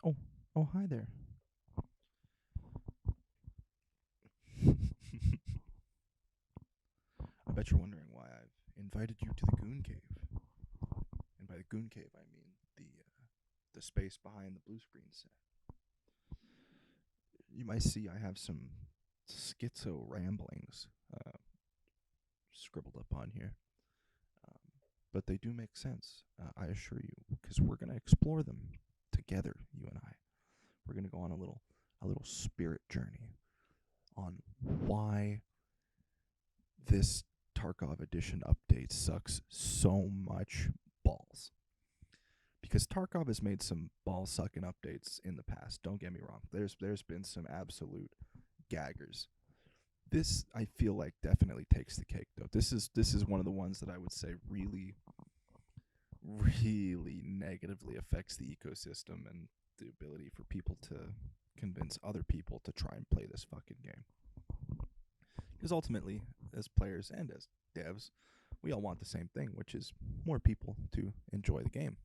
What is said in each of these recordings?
Oh, oh, hi there. I bet you're wondering why I've invited you to the Goon Cave. And by the Goon Cave, I mean the space behind the blue screen set. You might see I have some schizo ramblings scribbled up on here, um, but they do make sense. I assure you, because we're gonna explore them together, you and I. We're gonna go on a little spirit journey on why this Tarkov edition update sucks so much balls. Because Tarkov has made some ball sucking updates in the past. Don't get me wrong. There's been some absolute gaggers. This I feel like definitely takes the cake though. This is one of the ones that I would say really negatively affects the ecosystem and the ability for people to convince other people to try and play this fucking game. Because ultimately, as players and as devs, we all want the same thing, which is more people to enjoy the game.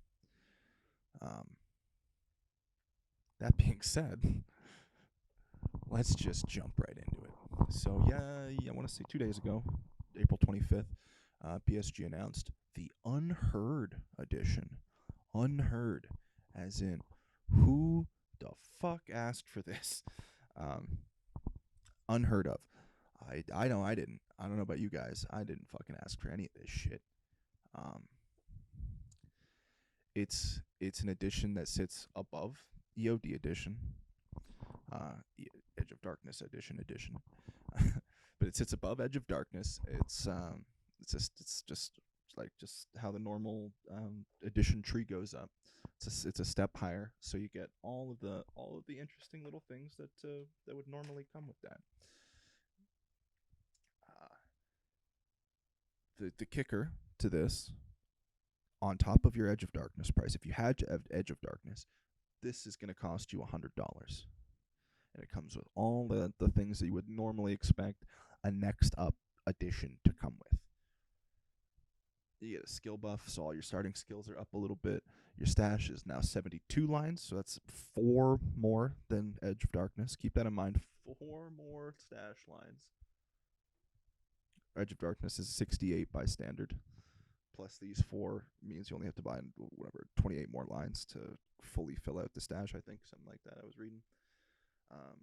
Um, that being said, let's just jump right into it. So I want to say 2 days ago, April 25th, BSG announced the Unheard edition. Unheard, as in, who the fuck asked for this? Um, Unheard of. I know I didn't. I don't know about you guys. I didn't fucking ask for any of this shit. Um, it's an edition that sits above EOD edition, Edge of Darkness edition, but it sits above Edge of Darkness. It's just like just how the normal edition tree goes up. It's a step higher, so you get all of the interesting little things that would normally come with that. Uh, the kicker to this, on top of your Edge of Darkness price, if you had Edge of Darkness, this is going to cost you $100, and it comes with all the things that you would normally expect a next up edition to come with. You get a skill buff, so all your starting skills are up a little bit. Your stash is now 72 lines, so that's 4 more than Edge of Darkness. Keep that in mind. 4 more stash lines. Edge of Darkness is 68 by standard. Plus these 4 means you only have to buy whatever 28 more lines to fully fill out the stash. I think something like that. I was reading. Um,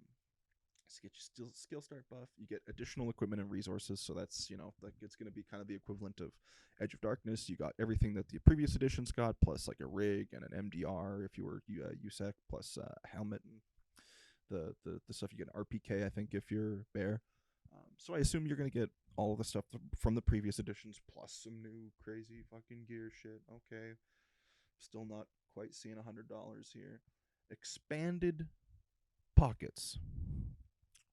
get your skill start buff. You get additional equipment and resources, so that's like it's going to be kind of the equivalent of Edge of Darkness. You got everything that the previous editions got, plus like a rig and an MDR if you were USEC, plus a helmet and the stuff you get an RPK. I think if you're Bear. So I assume you're going to get all of the stuff from the previous editions, plus some new crazy fucking gear shit. Okay, still not quite seeing $100 here. Expanded pockets.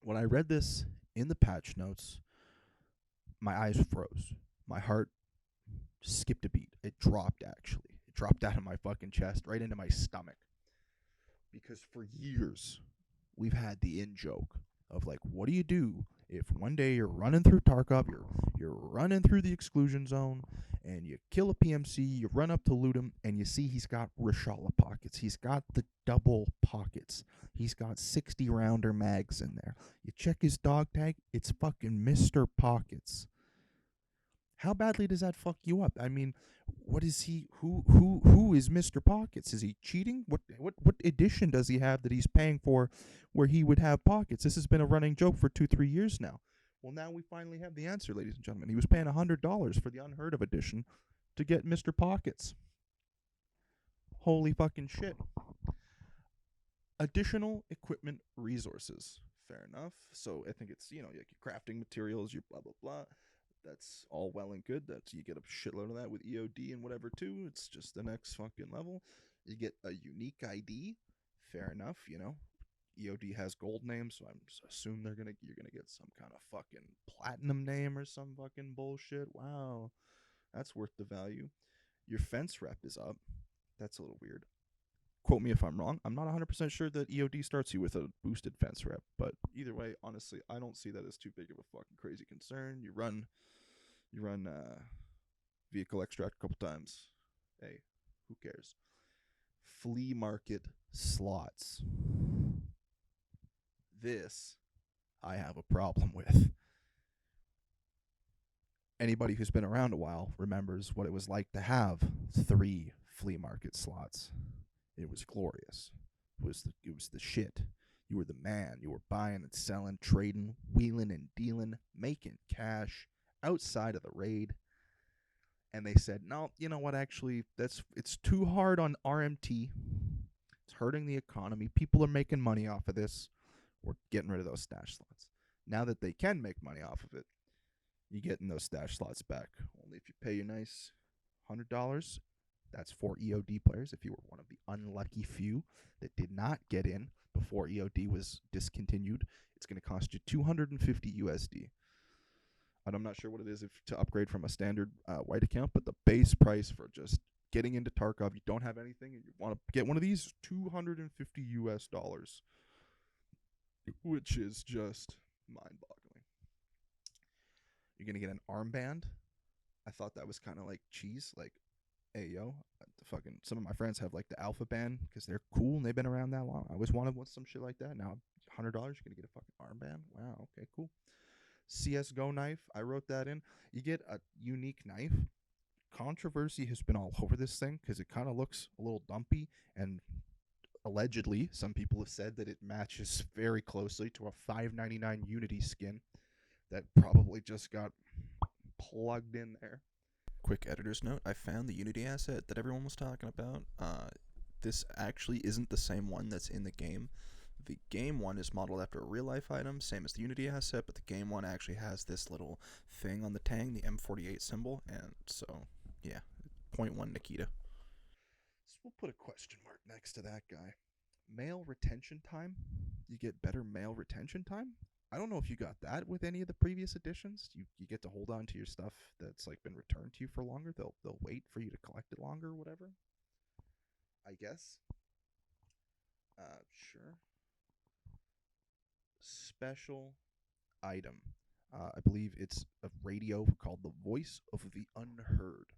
When I read this in the patch notes, my eyes froze. My heart skipped a beat. It dropped, actually. It dropped out of my fucking chest, right into my stomach. Because for years, we've had the in joke of like, what do you do if one day you're running through Tarkov, you're running through the exclusion zone, and you kill a PMC, you run up to loot him, and you see he's got Reshala pockets. He's got the double pockets. He's got 60 rounder mags in there. You check his dog tag, it's fucking Mr. Pockets. How badly does that fuck you up? I mean, what is he? Who is Mr. Pockets? Is he cheating? What edition does he have that he's paying for, where he would have pockets? This has been a running joke for 2-3 years now. Well, now we finally have the answer, ladies and gentlemen. He was paying $100 for the Unheard of edition to get Mr. Pockets. Holy fucking shit! Additional equipment resources. Fair enough. So I think it's like your crafting materials, your blah blah blah. That's all well and good. That's you get a shitload of that with EOD and whatever too. It's just the next fucking level. You get a unique ID. Fair enough. EOD has gold names, so I'm just assume you're gonna get some kind of fucking platinum name or some fucking bullshit. Wow, that's worth the value. Your fence rep is up. That's a little weird. Quote me if I'm wrong. I'm not 100% sure that EOD starts you with a boosted fence rep, but either way, honestly, I don't see that as too big of a fucking crazy concern. You run vehicle extract a couple times. Hey, who cares? flea market slots. This I have a problem with. Anybody who's been around a while remembers what it was like to have 3 flea market slots. It was glorious. It was the shit. You were the man. You were buying and selling, trading, wheeling and dealing, making cash outside of the raid. And they said, no, you know what? Actually, it's too hard on RMT. It's hurting the economy. People are making money off of this. We're getting rid of those stash slots. Now that they can make money off of it, you're getting those stash slots back. Only if you pay your nice $100. That's for EOD players. If you were one of the unlucky few that did not get in before EOD was discontinued, it's going to cost you 250 USD. And I'm not sure what it is if to upgrade from a standard white account, but the base price for just getting into Tarkov, you don't have anything, and you want to get one of these, $250 US, which is just mind-boggling. You're going to get an armband. I thought that was kind of like cheese, like, hey, yo, some of my friends have like the Alpha Band because they're cool and they've been around that long. I always wanted some shit like that. Now, $100, you're going to get a fucking armband? Wow, okay, cool. CSGO knife, I wrote that in. You get a unique knife. Controversy has been all over this thing because it kind of looks a little dumpy, and allegedly, some people have said that it matches very closely to a $5.99 Unity skin that probably just got plugged in there. Quick editor's note, I found the Unity asset that everyone was talking about. This actually isn't the same one that's in the game. The game one is modeled after a real-life item, same as the Unity asset, but the game one actually has this little thing on the tang, the M48 symbol, and so, yeah, 0.1 Nikita. So we'll put a question mark next to that guy. Mail retention time? You get better mail retention time? I don't know if you got that with any of the previous editions. You get to hold on to your stuff that's like been returned to you for longer. They'll wait for you to collect it longer or whatever. I guess. Sure. Special item. I believe it's a radio called the Voice of the Unheard.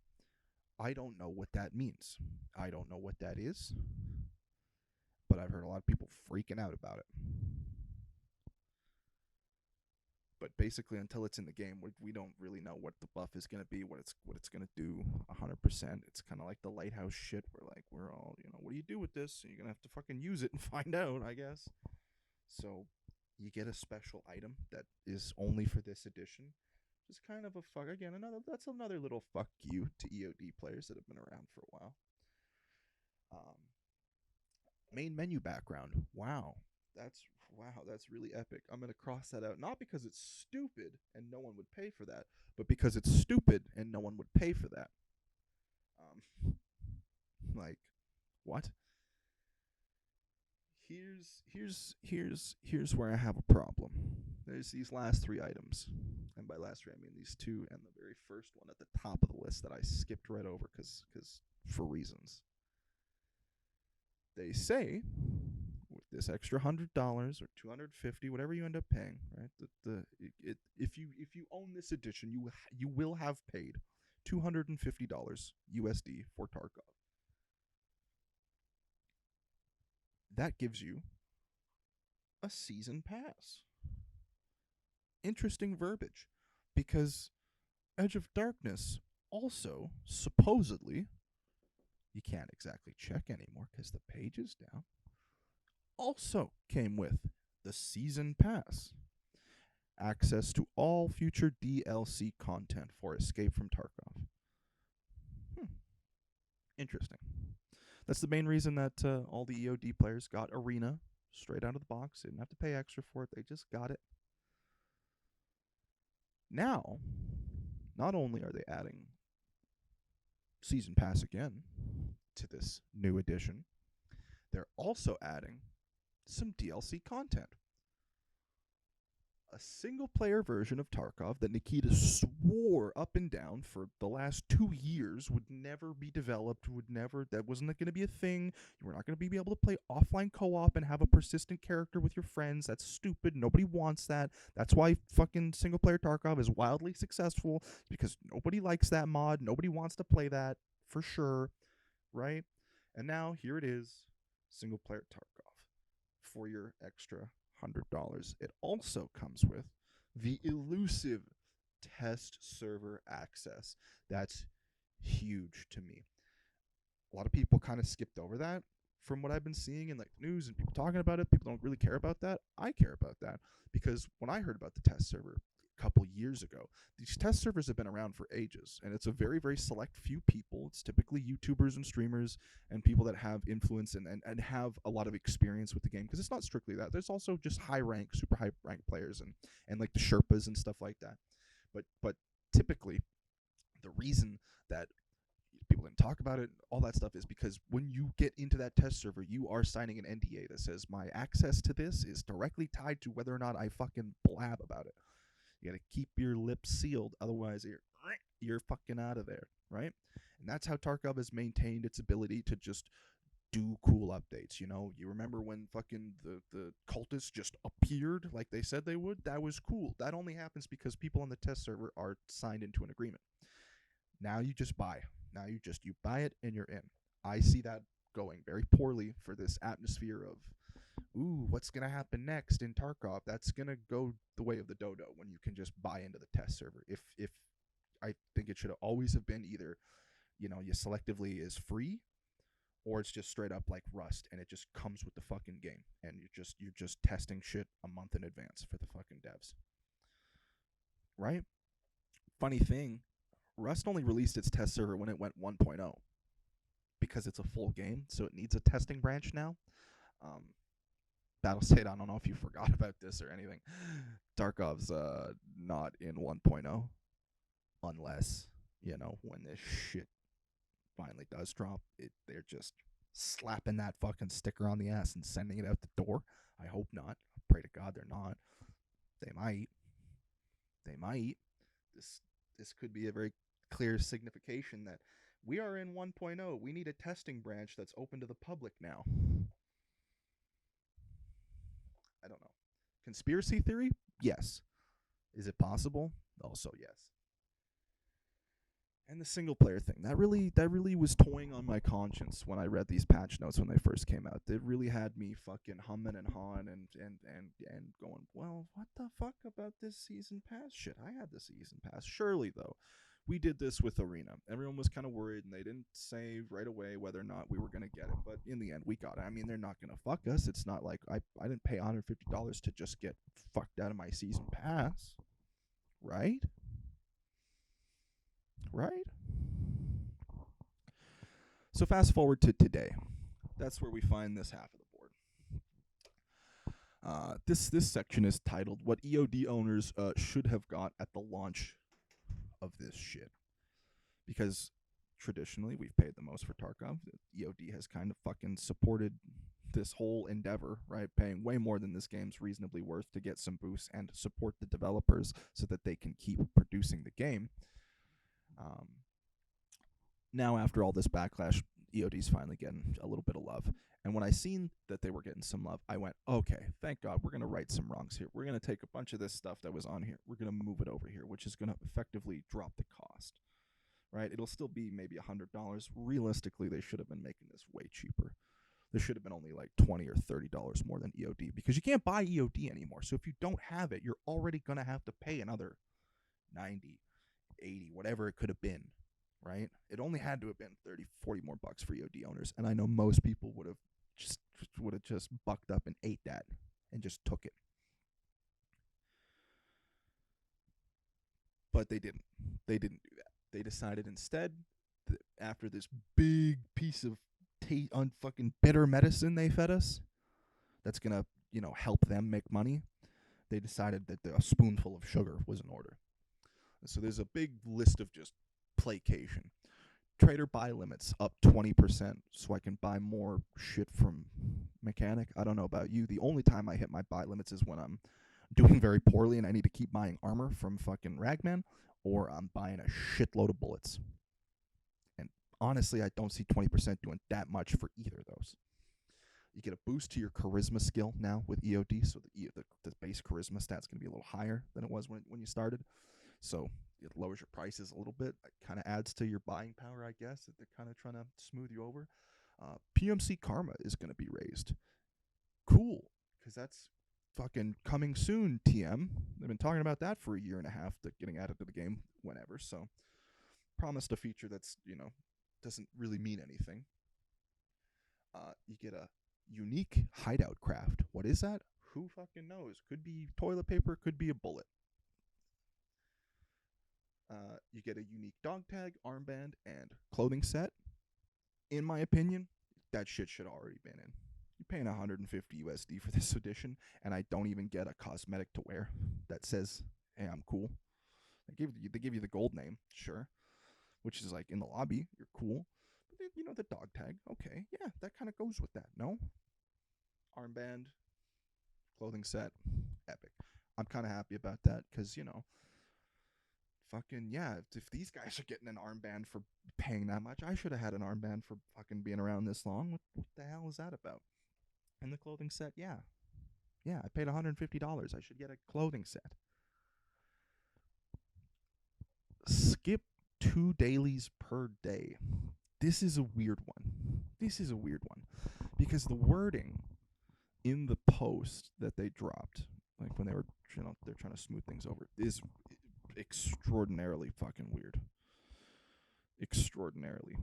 I don't know what that means. I don't know what that is. But I've heard a lot of people freaking out about it. But basically, until it's in the game, we don't really know what the buff is going to be, what it's going to do 100%. It's kind of like the lighthouse shit where, like, we're all, what do you do with this? So you're going to have to fucking use it and find out, I guess. So you get a special item that is only for this edition. Just kind of a fuck. Again, that's another little fuck you to EOD players that have been around for a while. Main menu background. Wow, that's really epic. I'm going to cross that out, not because it's stupid and no one would pay for that, but because it's stupid and no one would pay for that. Like, what? Here's where I have a problem. There's these last 3 items, and by last 3 I mean these 2 and the very first one at the top of the list that I skipped right over because for reasons. They say with this extra $100 or $250, whatever you end up paying, right? If you own this edition, you will have paid $250 USD for Tarkov. That gives you a season pass. Interesting verbiage, because Edge of Darkness also supposedly, you can't exactly check anymore because the page is down, also came with the season pass. Access to all future DLC content for Escape from Tarkov. Interesting. That's the main reason that all the EOD players got Arena straight out of the box. They didn't have to pay extra for it. They just got it. Now, not only are they adding Season Pass again to this new edition, they're also adding some DLC content. A single-player version of Tarkov that Nikita swore up and down for the last 2 years would never be developed, that wasn't going to be a thing. You were not going to be able to play offline co-op and have a persistent character with your friends. That's stupid. Nobody wants that. That's why fucking single-player Tarkov is wildly successful, because nobody likes that mod. Nobody wants to play that, for sure, right? And now here it is, single player Tarkov for your extra $100. It also comes with the elusive test server access. That's huge to me. A lot of people kind of skipped over that from what I've been seeing in like the news and people talking about it. People don't really care about that. I care about that because when I heard about the test server a couple years ago, these test servers have been around for ages, and it's a very, very select few people. It's typically YouTubers and streamers and people that have influence and have a lot of experience with the game, because it's not strictly that. There's also just high rank, super high rank players and like the Sherpas and stuff like that. But typically the reason that people didn't talk about it, all that stuff, is because when you get into that test server, you are signing an NDA that says my access to this is directly tied to whether or not I fucking blab about it. You gotta keep your lips sealed, otherwise you're fucking out of there, right? And that's how Tarkov has maintained its ability to just do cool updates. You remember when fucking the cultists just appeared like they said they would? That was cool. That only happens because people on the test server are signed into an agreement. Now you just buy. Now you buy it and you're in. I see that going very poorly for this atmosphere of, ooh, what's gonna happen next in Tarkov? That's gonna go the way of the dodo when you can just buy into the test server. If I think it should always have been either, you selectively is free, or it's just straight up like Rust and it just comes with the fucking game and you're just testing shit a month in advance for the fucking devs. Right? Funny thing, Rust only released its test server when it went 1.0 because it's a full game, so it needs a testing branch now. Um, Battlestate, I don't know if you forgot about this or anything. Tarkov's not in 1.0 unless, when this shit finally does drop, they're just slapping that fucking sticker on the ass and sending it out the door. I hope not. I pray to God they're not. They might. They might. This could be a very clear signification that we are in 1.0. We need a testing branch that's open to the public now. I don't know. Conspiracy theory? Yes. Is it possible? Also, yes. And the single player thing, that really was toying on my conscience when I read these patch notes when they first came out. It really had me fucking humming and hawing and going, well, what the fuck about this season pass shit? I had the season pass. Surely though, we did this with Arena. Everyone was kind of worried, and they didn't say right away whether or not we were going to get it. But in the end, we got it. I mean, they're not going to fuck us. It's not like I didn't pay $150 to just get fucked out of my season pass. Right? Right? So fast forward to today. That's where we find this half of the board. This section is titled "What EOD Owners Should Have Got at the Launch of This Shit," because traditionally we've paid the most for Tarkov. EOD has kind of fucking supported this whole endeavor, right? Paying way more than this game's reasonably worth to get some boosts and support the developers so that they can keep producing the game. Now, after all this backlash, EOD's finally getting a little bit of love. And when I seen that they were getting some love, I went, okay, thank God, we're going to right some wrongs here. We're going to take a bunch of this stuff that was on here. We're going to move it over here, which is going to effectively drop the cost, right? It'll still be maybe $100. Realistically, they should have been making this way cheaper. There should have been only like $20 or $30 more than EOD, because you can't buy EOD anymore. So if you don't have it, you're already going to have to pay another 90, 80, whatever it could have been. Right? It only had to have been 30, 40 more bucks for EOD owners, and I know most people would have just bucked up and ate that and just took it. But they didn't. They didn't do that. They decided instead, after this big piece of unfucking bitter medicine they fed us, that's gonna help them make money, they decided that a spoonful of sugar was in order. So there's a big list of just placation. Trader buy limits up 20% so I can buy more shit from Mechanic. I don't know about you. The only time I hit my buy limits is when I'm doing very poorly and I need to keep buying armor from fucking Ragman, or I'm buying a shitload of bullets. And honestly, I don't see 20% doing that much for either of those. You get a boost to your charisma skill now with EOD, so the base charisma stat's going to be a little higher than it was when you started. So it lowers your prices a little bit. It kind of adds to your buying power, I guess, that they're kind of trying to smooth you over. PMC Karma is going to be raised. Cool, because that's fucking coming soon, TM. They've been talking about that for a year and a half, getting added to the game whenever, so promised a feature that's, doesn't really mean anything. You get a unique hideout craft. What is that? Who fucking knows? Could be toilet paper, could be a bullet. You get a unique dog tag, armband, and clothing set. In my opinion, that shit should already been in. You're paying 150 USD for this edition, and I don't even get a cosmetic to wear that says, "Hey, I'm cool." They give you the gold name, sure, which is like in the lobby, you're cool. But the dog tag, okay, yeah, that kind of goes with that. No, armband, clothing set, epic. I'm kind of happy about that because fucking yeah, if these guys are getting an armband for paying that much, I should have had an armband for fucking being around this long. What the hell is that about? And the clothing set, yeah, I paid $150. I should get a clothing set. Skip 2 dailies per day. This is a weird one. Because the wording in the post that they dropped, like when they were, they're trying to smooth things over, is extraordinarily fucking weird. Extraordinarily.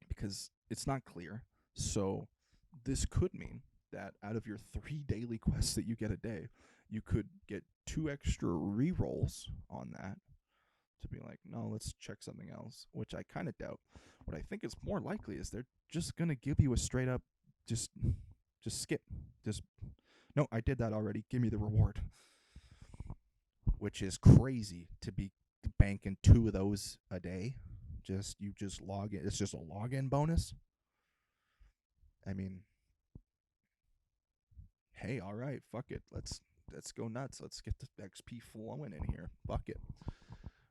Because it's not clear. So this could mean that out of your 3 daily quests that you get a day, you could get 2 extra rerolls on that to be like, no, let's check something else, which I kind of doubt. What I think is more likely is they're just going to give you a straight up, just skip. No, I did that already. Give me the reward. Which is crazy to be banking 2 of those a day. You just log in. It's just a login bonus. I mean, hey, all right, fuck it. Let's go nuts. Let's get the XP flowing in here. Fuck it.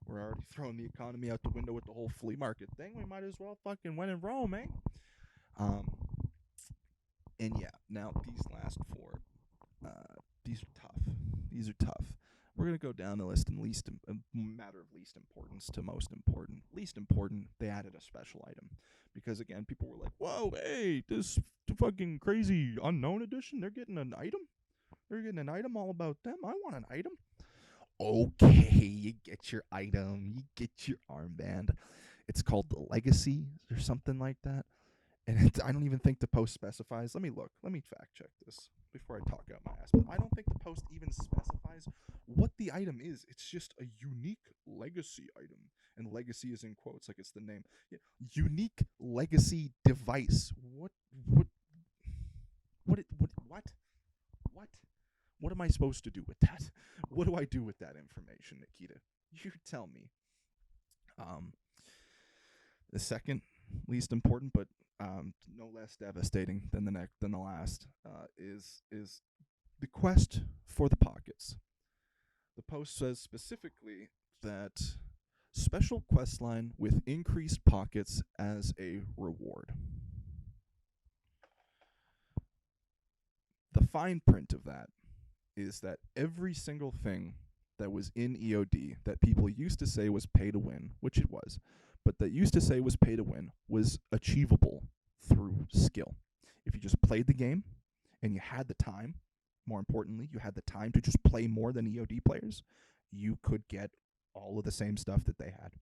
We're already throwing the economy out the window with the whole flea market thing. We might as well fucking win in Rome, eh? And yeah, now these last 4, these are tough. We're going to go down the list in matter of least importance to most important. Least important, they added a special item. Because again, people were like, whoa, hey, this fucking crazy unknown edition, they're getting an item? They're getting an item all about them? I want an item. Okay, you get your item, you get your armband. It's called the Legacy or something like that. And I don't even think the post specifies. Let me fact check this before I talk out my ass. But I don't think the post even specifies what the item is. It's just a unique legacy item. And legacy is in quotes, like it's the name. Yeah. Unique legacy device. What am I supposed to do with that? What do I do with that information, Nikita? You tell me. The second least important, but no less devastating than the last, is the quest for the pockets. The post says specifically that special quest line with increased pockets as a reward. The fine print of that is that every single thing that was in EOD that people used to say was pay to win, which it was, but that used to say was pay to win, was achievable through skill. If you just played the game and you had the time, more importantly, you had the time to just play more than EOD players, you could get all of the same stuff that they had.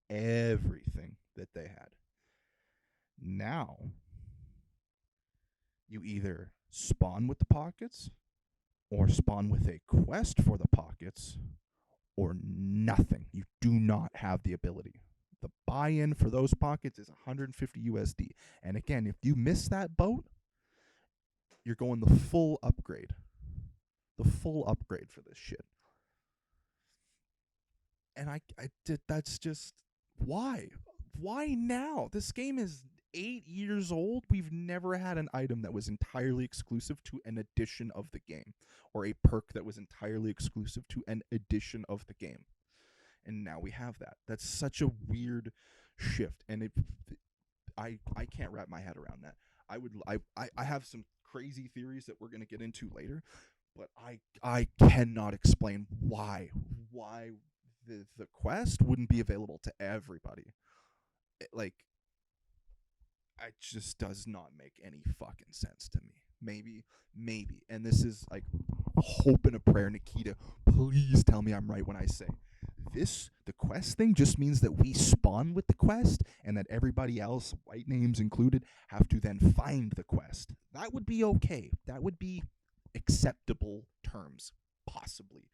Everything that they had. Now, you either spawn with the pockets or spawn with a quest for the pockets or nothing. You do not have the ability. The buy-in for those pockets is 150 USD. And again, if you miss that boat, you're going the full upgrade. The full upgrade for this shit. And that's just, why? Why now? This game is 8 years old. We've never had an item that was entirely exclusive to an edition of the game, or a perk that was entirely exclusive to an edition of the game. And now we have that. That's such a weird shift, and I can't wrap my head around that. I have some crazy theories that we're going to get into later, but I cannot explain why the quest wouldn't be available to everybody. it just does not make any fucking sense to me. Maybe. And this is like hope and a prayer, Nikita. Please tell me I'm right when I say this. The quest thing just means that we spawn with the quest and that everybody else, white names included, have to then find the quest. That would be okay. That would be acceptable terms, possibly.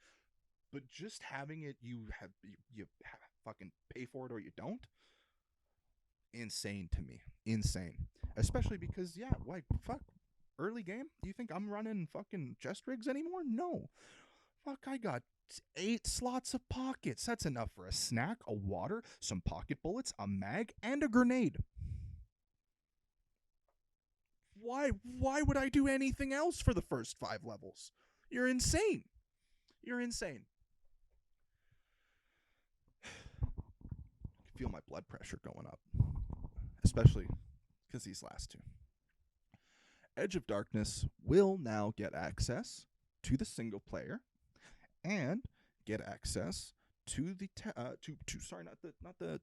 But just having it, you fucking pay for it or you don't. Insane to me. Insane. Especially because, yeah, like, fuck, early game? Do you think I'm running fucking chest rigs anymore? No. Fuck, I got 8 slots of pockets. That's enough for a snack, a water, some pocket bullets, a mag, and a grenade. Why would I do anything else for the first 5 levels? You're insane. You're insane. I can feel my blood pressure going up. Especially because these last two. Edge of Darkness will now get access to the single player and get access to the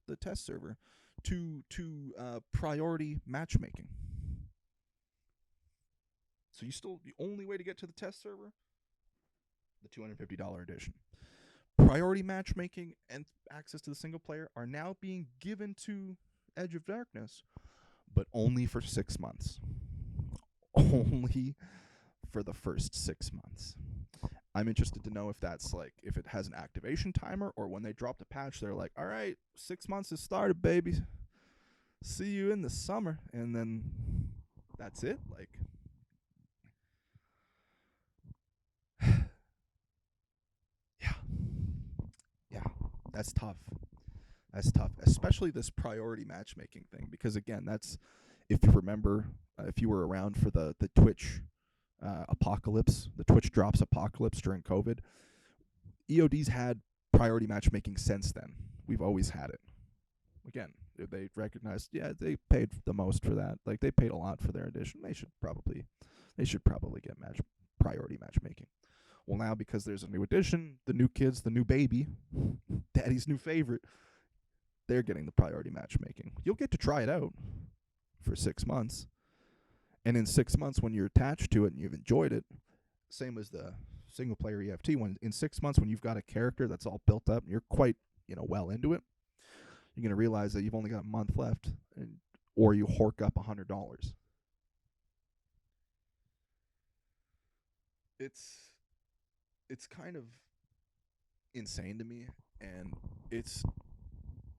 the test server, to priority matchmaking. So the only way to get to the test server, the $250 edition. Priority matchmaking and access to the single player are now being given to Edge of Darkness, but only for 6 months. Only for the first 6 months. I'm interested to know if that's like, if it has an activation timer, or when they drop the patch, they're like, all right, 6 months has started, baby. See you in the summer. And then that's it. Like, yeah, that's tough. That's tough, especially this priority matchmaking thing, because again, that's, if you remember, if you were around for the Twitch apocalypse, the Twitch drops apocalypse during COVID, EOD's had priority matchmaking since then. We've always had it. Again, they recognized, yeah, they paid the most for that. Like, they paid a lot for their edition. They should probably get priority matchmaking. Well, now because there's a new edition, the new kids, the new baby, daddy's new favorite, they're getting the priority matchmaking. You'll get to try it out for 6 months. And in 6 months, when you're attached to it and you've enjoyed it, same as the single player EFT, when in 6 months, when you've got a character that's all built up and you're quite, well into it, you're going to realize that you've only got a month left, or you hork up $100. It's kind of insane to me, and it's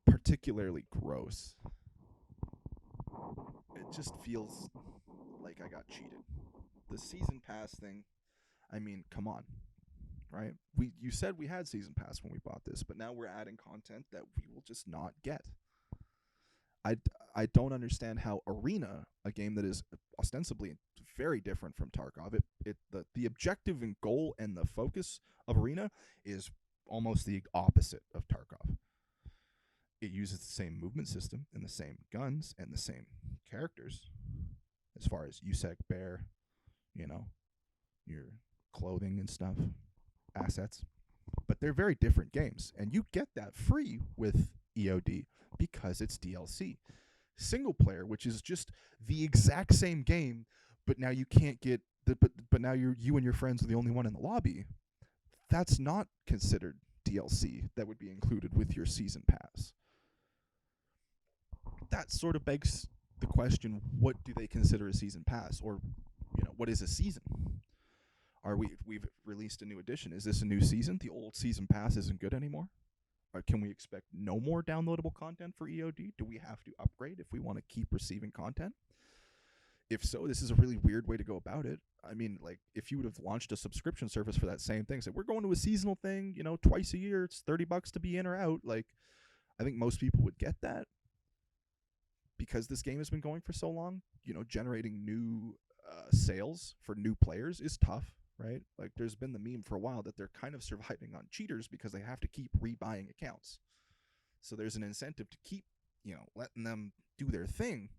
particularly gross. It just feels like I got cheated. The season pass thing, I mean, come on, right? You said we had season pass when we bought this, but now we're adding content that we will just not get. I don't understand how Arena, a game that is ostensibly very different from Tarkov, the objective and goal and the focus of Arena is almost the opposite of Tarkov. It uses the same movement system and the same guns and the same characters as far as USEC, Bear, your clothing and stuff, assets. But they're very different games, and you get that free with EOD because it's DLC. Single player, which is just the exact same game, but now you can't get but now you and your friends are the only one in the lobby. That's not considered DLC that would be included with your season pass. That sort of begs the question, what do they consider a season pass? Or, what is a season? We've released a new edition. Is this a new season? The old season pass isn't good anymore? Or can we expect no more downloadable content for EOD? Do we have to upgrade if we want to keep receiving content? If so, this is a really weird way to go about it. I mean, like, if you would have launched a subscription service for that same thing, said, we're going to a seasonal thing, twice a year, it's $30 to be in or out, like, I think most people would get that. Because this game has been going for so long, generating new sales for new players is tough, right? Like, there's been the meme for a while that they're kind of surviving on cheaters because they have to keep rebuying accounts. So there's an incentive to keep, letting them do their thing.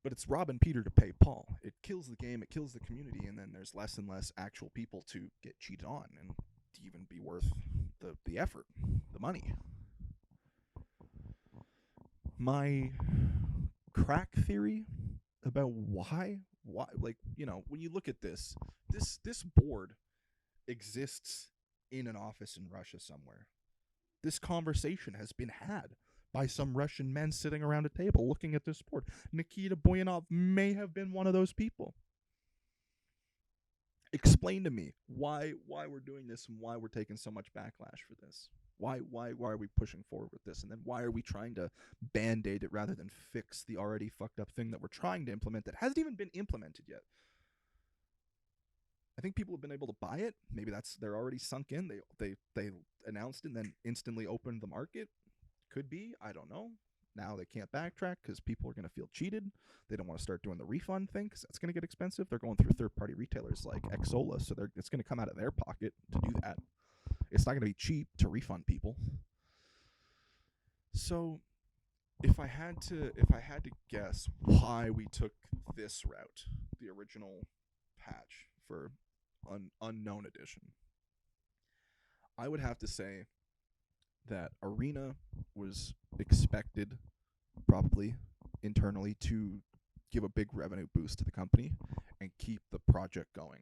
But it's robbing Peter to pay Paul. It kills the game, it kills the community, and then there's less and less actual people to get cheated on and to even be worth the effort, the money. My crack theory about why, like, when you look at this board exists in an office in Russia somewhere. This conversation has been had by some Russian men sitting around a table looking at this board. Nikita Boyanov may have been one of those people. Explain to me why we're doing this and why we're taking so much backlash for this. Why are we pushing forward with this? And then why are we trying to band-aid it rather than fix the already fucked up thing that we're trying to implement that hasn't even been implemented yet? I think people have been able to buy it. Maybe they're already sunk in. They announced it and then instantly opened the market. Could be. I don't know. Now they can't backtrack because people are going to feel cheated. They don't want to start doing the refund thing because that's going to get expensive. They're going through third-party retailers like Xsola, so it's going to come out of their pocket to do that. It's not going to be cheap to refund people. So if I had to guess why we took this route, the original patch for an unknown edition, I would have to say that Arena was expected, probably internally, to give a big revenue boost to the company and keep the project going.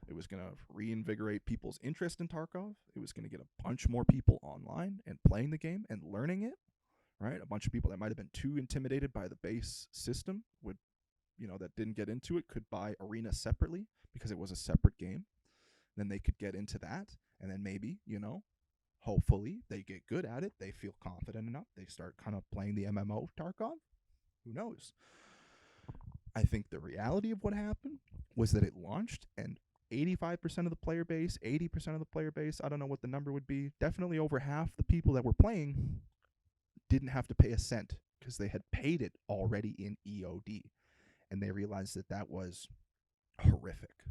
It was going to reinvigorate people's interest in Tarkov. It was going to get a bunch more people online and playing the game and learning it, right? A bunch of people that might have been too intimidated by the base system that didn't get into it could buy Arena separately because it was a separate game. Then they could get into that, and then maybe, hopefully they get good at it. They feel confident enough. They start kind of playing the MMO Tarkov. Who knows? I think the reality of what happened was that it launched and 85% of the player base, 80% of the player base, I don't know what the number would be, definitely over half the people that were playing didn't have to pay a cent because they had paid it already in EOD. And they realized that was horrific.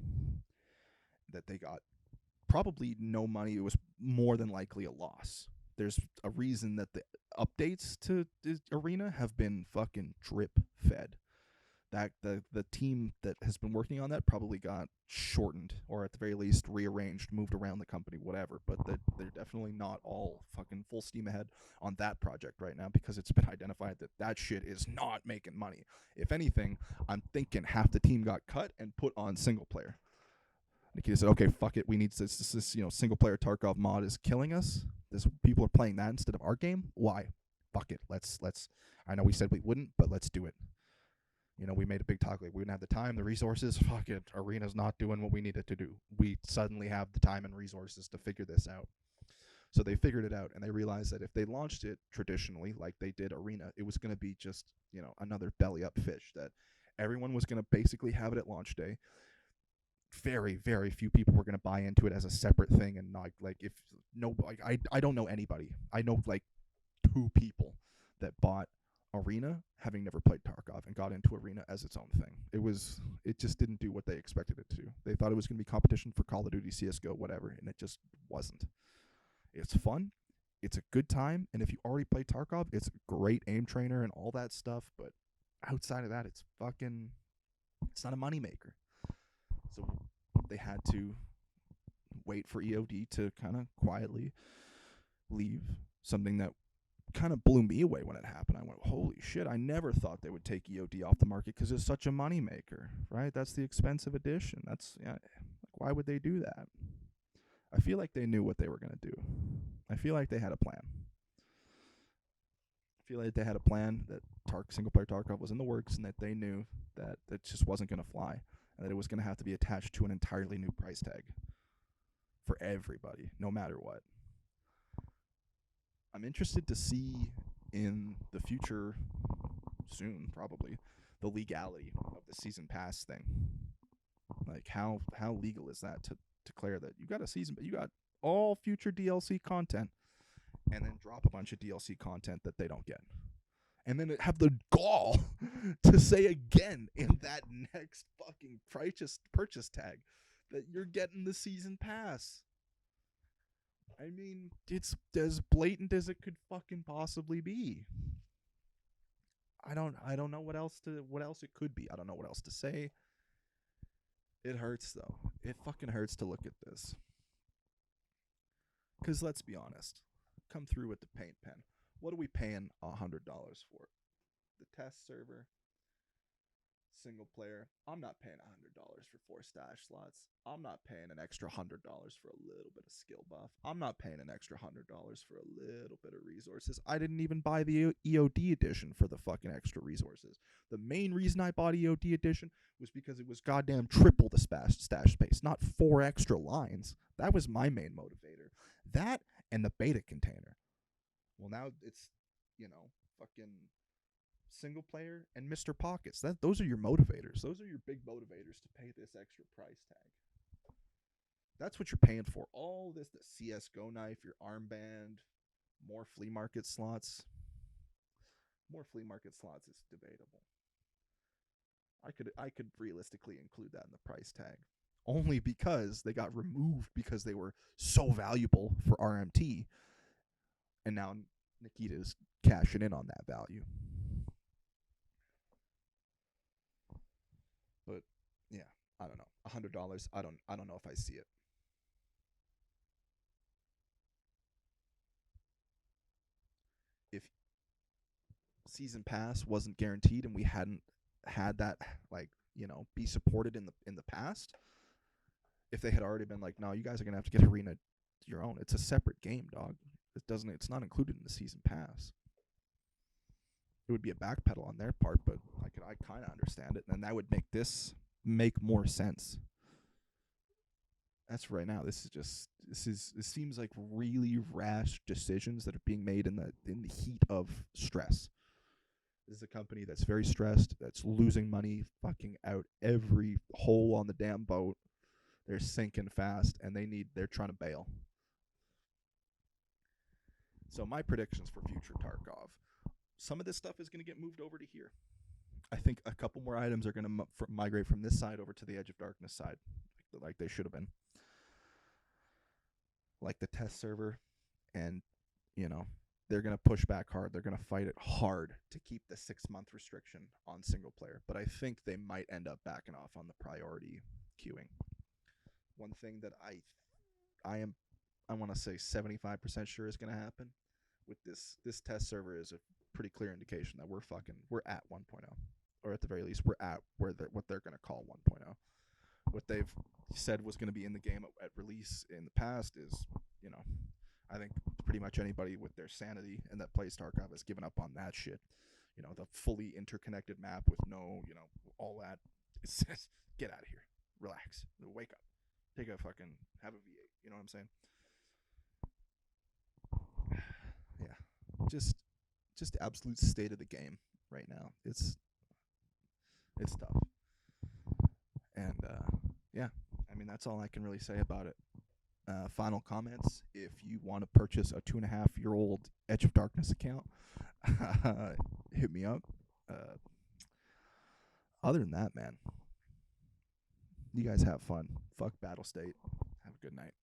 That they got probably no money. It was more than likely a loss. There's a reason that the updates to Arena have been fucking drip fed. That the team that has been working on that probably got shortened or at the very least rearranged, moved around the company, whatever. But they're definitely not all fucking full steam ahead on that project right now because it's been identified that shit is not making money. If anything, I'm thinking half the team got cut and put on single player. Nikita said, "Okay, fuck it. We need this single player Tarkov mod is killing us. People are playing that instead of our game. Why? Fuck it. Let's. I know we said we wouldn't, but let's do it. We made a big talk. Like, we didn't have the time, the resources. Fuck it. Arena's not doing what we needed to do. We suddenly have the time and resources to figure this out." So they figured it out, and they realized that if they launched it traditionally, like they did Arena, it was going to be just, another belly up fish that everyone was going to basically have it at launch day. Very, very few people were going to buy into it as a separate thing, and not I don't know anybody. I know like 2 people that bought Arena having never played Tarkov and got into Arena as its own thing. It just didn't do what they expected it to. They thought it was going to be competition for Call of Duty, CS:GO, whatever, and it just wasn't. It's fun. It's a good time, and if you already play Tarkov, it's a great aim trainer and all that stuff, but outside of that, it's not a moneymaker. So they had to wait for EOD to kind of quietly leave, something that kind of blew me away when it happened. I went, holy shit, I never thought they would take EOD off the market because it's such a moneymaker, right? That's the expensive edition. Why would they do that? I feel like they knew what they were going to do. I feel like they had a plan. I feel like they had a plan that single-player Tarkov was in the works and that they knew that it just wasn't going to fly and that it was going to have to be attached to an entirely new price tag for everybody, no matter what. I'm interested to see in the future, soon probably, the legality of the season pass thing. Like how legal is that to declare that you got a season, but you got all future DLC content, and then drop a bunch of DLC content that they don't get, and then have the gall to say again in that next fucking purchase tag that you're getting the season pass. I mean, it's as blatant as it could fucking possibly be. I don't know what else it could be. I don't know what else to say. It hurts though. It fucking hurts to look at this. 'Cause let's be honest. Come through with the paint pen. What are we paying $100 for? the test server, single player. I'm not paying $100 for 4 stash slots. I'm not paying an extra $100 for a little bit of skill buff. I'm not paying an extra $100 for a little bit of resources. I didn't even buy the EOD edition for the fucking extra resources. The main reason I bought EOD edition was because it was goddamn triple the stash space, not 4 extra lines. That was my main motivator. That and the beta container. Well, now it's, fucking single player and Mr. Pockets. Those are your motivators. Those are your big motivators to pay this extra price tag. That's what you're paying for. All this, the CS:GO knife, your armband, more flea market slots. More flea market slots is debatable. I could realistically include that in the price tag. Only because they got removed because they were so valuable for RMT. And now Nikita's cashing in on that value. But yeah, I don't know. $100, I don't know if I see it. If season pass wasn't guaranteed and we hadn't had that be supported in the past, if they had already been like, no, you guys are gonna have to get arena your own. It's a separate game, dog. It's not included in the season pass. It would be a backpedal on their part, but I kind of understand it, and that would make this make more sense. That's right now. This seems like really rash decisions that are being made in the heat of stress. This is a company that's very stressed, that's losing money, fucking out every hole on the damn boat. They're sinking fast, and they're trying to bail. So my predictions for future Tarkov. Some of this stuff is going to get moved over to here. I think a couple more items are going to migrate from this side over to the Edge of Darkness side, like they should have been. Like the test server, and, they're going to push back hard. They're going to fight it hard to keep the 6-month restriction on single player. But I think they might end up backing off on the priority queuing. One thing that I want to say 75% sure is going to happen with this test server is a pretty clear indication that we're at 1.0, or at the very least we're at what they're going to call 1.0. What they've said was going to be in the game at release in the past is, I think pretty much anybody with their sanity and that plays Tarkov has given up on that shit. The fully interconnected map with no, all that. It says, get out of here, relax, wake up, take a fucking, have a V8. You know what I'm saying? Yeah, just the absolute state of the game right now. It's tough, and yeah, I mean that's all I can really say about it. Final comments: if you want to purchase a 2.5-year-old Edge of Darkness account, hit me up. Other than that, man, you guys have fun. Fuck Battlestate. Have a good night.